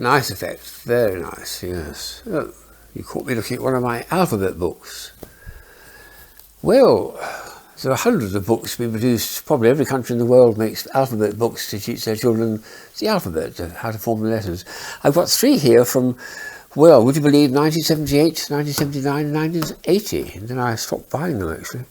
nice effect, very nice, yes. Oh, you caught me looking at one of my alphabet books. Well, there are hundreds of books being produced. Probably every country in the world makes alphabet books to teach their children the alphabet, how to form the letters. I've got 3 here from, well, would you believe 1978, 1979, 1980, and then I stopped buying them actually.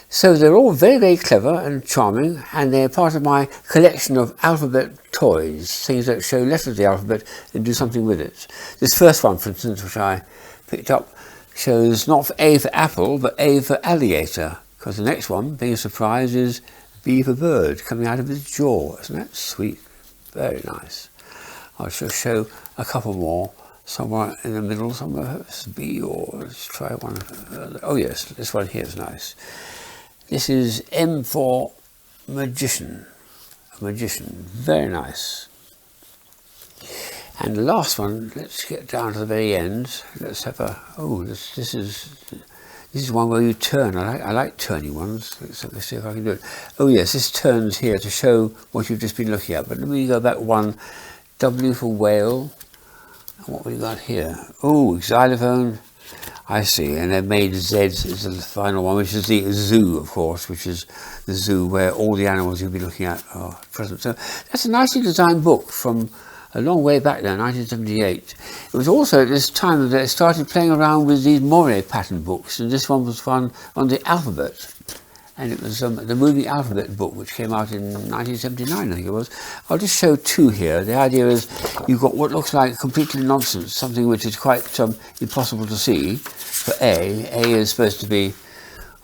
So they're all very, very clever and charming, and they're part of my collection of alphabet toys, things that show letters of the alphabet and do something with it. This first one, for instance, which I picked up, shows not A for apple, but A for alligator, because the next one, being a surprise, is B for bird, coming out of his jaw. Isn't that sweet? Very nice. I shall show a couple more, somewhere in the middle, somewhere. It's B, or let's try one. Oh yes, this one here is nice. This is M for magician. A magician, very nice. And the last one, let's get down to the very end. Let's have a, oh, this is one where you turn. I like turning ones. Let's see if I can do it. Oh yes, this turns here to show what you've just been looking at. But let me go back one. W for whale. And what we got here? Oh, xylophone. I see. And they've made Z as the final one, which is the zoo, of course, which is the zoo where all the animals you'll be looking at are present. So that's a nicely designed book from a long way back there, 1978. It was also at this time that they started playing around with these moiré pattern books, and this one was one on the alphabet. And it was the movie Alphabet book, which came out in 1979, I think it was. I'll just show 2 here. The idea is you've got what looks like completely nonsense, something which is quite impossible to see. For A is supposed to be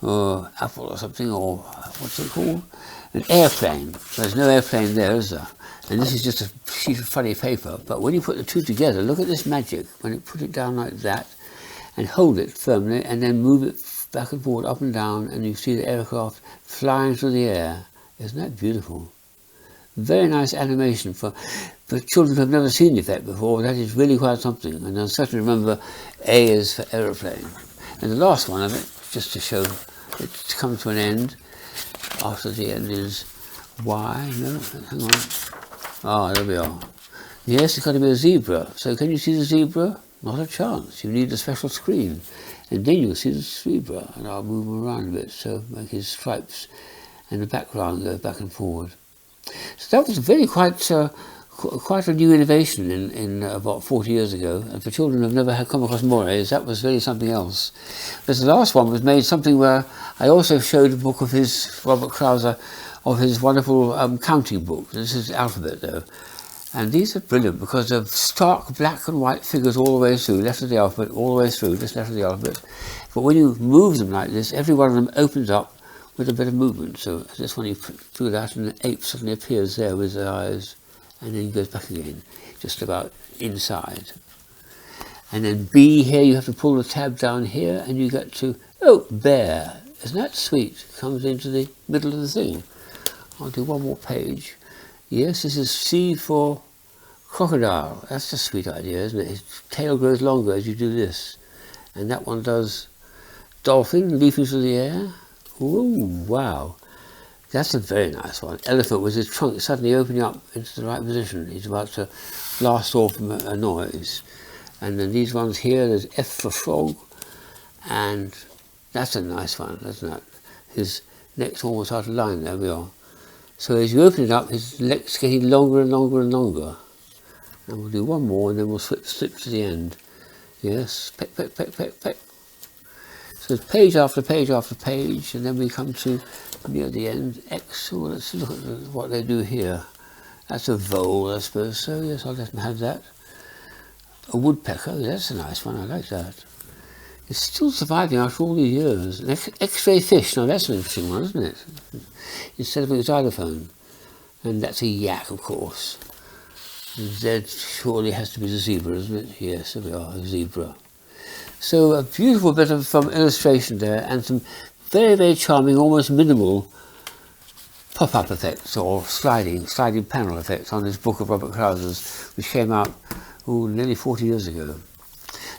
apple or something, or what's it called? An airplane. There's no airplane there, is there? And this is just a sheet of funny paper. But when you put the 2 together, look at this magic. When you put it down like that, and hold it firmly, and then move it back and forward, up and down, and you see the aircraft flying through the air. Isn't that beautiful? Very nice animation for children who have never seen the effect before. That is really quite something. And I certainly remember A is for aeroplane. And the last one of it, just to show it to come to an end, after the end is Y. No, hang on. Ah, there we are. Yes, it's got to be a zebra. So can you see the zebra? Not a chance. You need a special screen. And then you'll see the zebra. And I'll move him around a bit, so make his stripes and the background go back and forward. So that was really quite a new innovation in about 40 years ago. And for children who have never come across moirés, that was really something else. But the last one was made something where I also showed a book of his, Robert Krauser, of his wonderful counting book. This is the alphabet though. And these are brilliant because of stark black and white figures all the way through, left of the alphabet, all the way through, just left of the alphabet. But when you move them like this, every one of them opens up with a bit of movement. So this one you do that and the ape suddenly appears there with their eyes and then goes back again, just about inside. And then B here, you have to pull the tab down here and you get to, oh, bear. Isn't that sweet? Comes into the middle of the thing. I'll do one more page. Yes, this is C for crocodile. That's a sweet idea, isn't it? His tail grows longer as you do this. And that one does dolphin, leaping through the air. Ooh, wow. That's a very nice one. Elephant with his trunk suddenly opening up into the right position. He's about to blast off a noise. And then these ones here, there's F for frog. And that's a nice one, isn't it? His neck's almost out of line. There we are. So as you open it up, his leg's getting longer and longer and longer. And we'll do one more and then we'll slip to the end. Yes, peck, peck, peck, peck, peck. So it's page after page after page, and then we come to near the end. X, well, let's look at what they do here. That's a vole, I suppose. So yes, I'll let them have that. A woodpecker, that's a nice one, I like that. It's still surviving after all these years. An X-ray fish, now that's an interesting one, isn't it? Instead of a xylophone. And that's a yak, of course. And Z surely has to be the zebra, isn't it? Yes, there we are, a zebra. So a beautiful bit of illustration there, and some very, very charming, almost minimal pop-up effects or sliding panel effects on this book of Robert Krauser's, which came out nearly 40 years ago.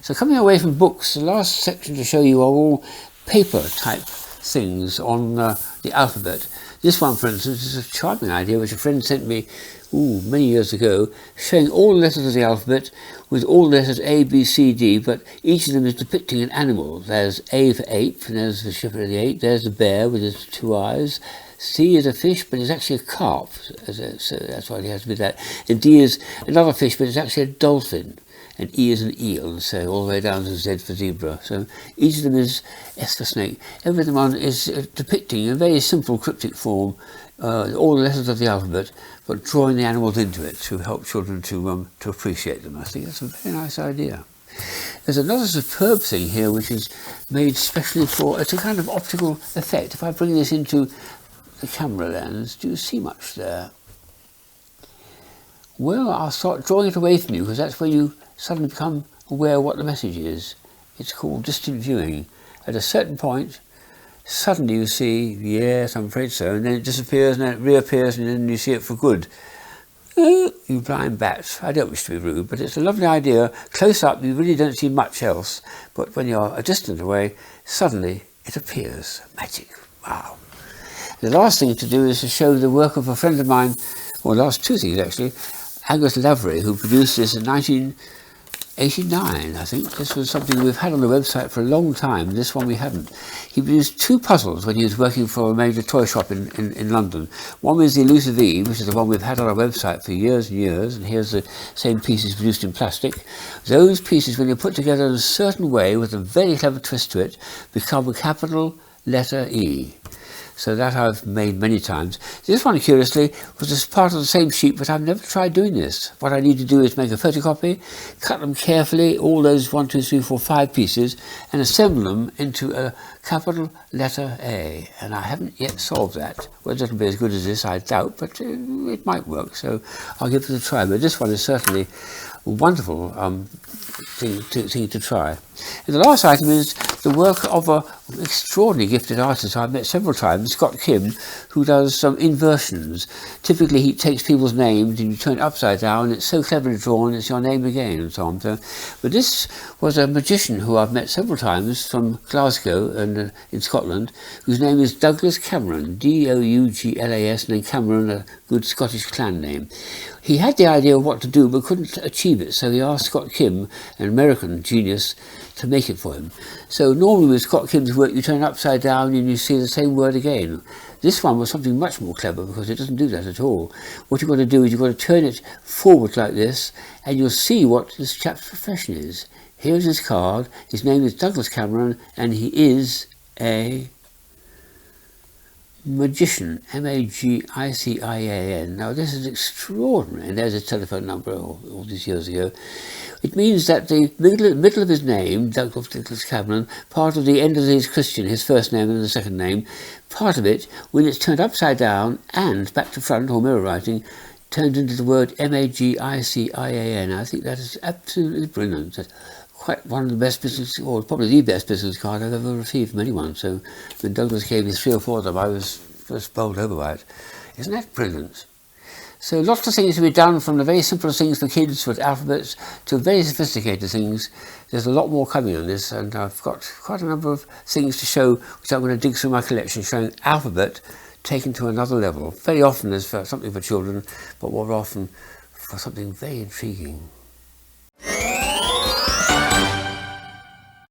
So coming away from books, the last section to show you are all paper type things on the alphabet. This one, for instance, is a charming idea which a friend sent me many years ago, showing all the letters of the alphabet with all the letters A, B, C, D, but each of them is depicting an animal. There's A for ape, and there's the shepherd of the ape, there's the bear with his 2 eyes, C is a fish, but it's actually a carp, so that's why it has to be that, and D is another fish, but it's actually a dolphin, and E is an eel, and so all the way down to Z for zebra. So each of them is S for snake. Every one is depicting in a very simple cryptic form all the letters of the alphabet, but drawing the animals into it to help children to appreciate them. I think that's a very nice idea. There's another superb thing here which is made specially for, it's a kind of optical effect. If I bring this into the camera lens, do you see much there? Well, I'll start drawing it away from you because that's where you suddenly become aware of what the message is. It's called distant viewing. At a certain point, suddenly you see, yes, I'm afraid so, and then it disappears and then it reappears and then you see it for good. You blind bats. I don't wish to be rude, but it's a lovely idea. Close up, you really don't see much else, but when you're a distance away, suddenly it appears. Magic. Wow. The last thing to do is to show the work of a friend of mine, or last 2 things actually, Angus Lavery, who produced this in 1989, I think. This was something we've had on the website for a long time. This one we hadn't. He produced 2 puzzles when he was working for a major toy shop in London. One was the Elusive Eve, which is the one we've had on our website for years and years, and here's the same pieces produced in plastic. Those pieces, when you're put together in a certain way with a very clever twist to it, become a capital letter E. So that I've made many times. This one, curiously, was just part of the same sheet, but I've never tried doing this. What I need to do is make a photocopy, cut them carefully, all those 1, 2, 3, 4, 5 pieces, and assemble them into a capital letter A. And I haven't yet solved that. Whether it'll be as good as this, I doubt, but it might work. So I'll give it a try. But this one is certainly a wonderful thing to try. And the last item is the work of an extraordinarily gifted artist I've met several times, Scott Kim, who does some inversions. Typically he takes people's names and you turn it upside down, and it's so cleverly drawn, it's your name again, and so on. So, but this was a magician who I've met several times from Glasgow and in Scotland, whose name is Douglas Cameron, D-O-U-G-L-A-S, and then Cameron, a good Scottish clan name. He had the idea of what to do but couldn't achieve it, so he asked Scott Kim, an American genius, to make it for him. So normally with Scott Kim's work you turn it upside down and you see the same word again. This one was something much more clever because it doesn't do that at all. What you've got to do is you've got to turn it forward like this and you'll see what this chap's profession is. Here's his card. His name is Douglas Cameron and he is a magician, M-A-G-I-C-I-A-N. Now this is extraordinary, and there's a telephone number all these years ago. It means that the middle of his name, Douglas Cameron, part of the end of his Christian, his first name and the second name, part of it, when it's turned upside down and back to front, or mirror writing, turns into the word M-A-G-I-C-I-A-N. I think that is absolutely brilliant. That's quite one of the best business, or probably the best business card I've ever received from anyone. So when Douglas gave me 3 or 4 of them, I was just bowled over by it. Isn't that brilliant? So lots of things to be done, from the very simple things for kids with alphabets to very sophisticated things. There's a lot more coming on this, and I've got quite a number of things to show which I'm going to dig through my collection, showing alphabet taken to another level. Very often there's something for children, but more often for something very intriguing.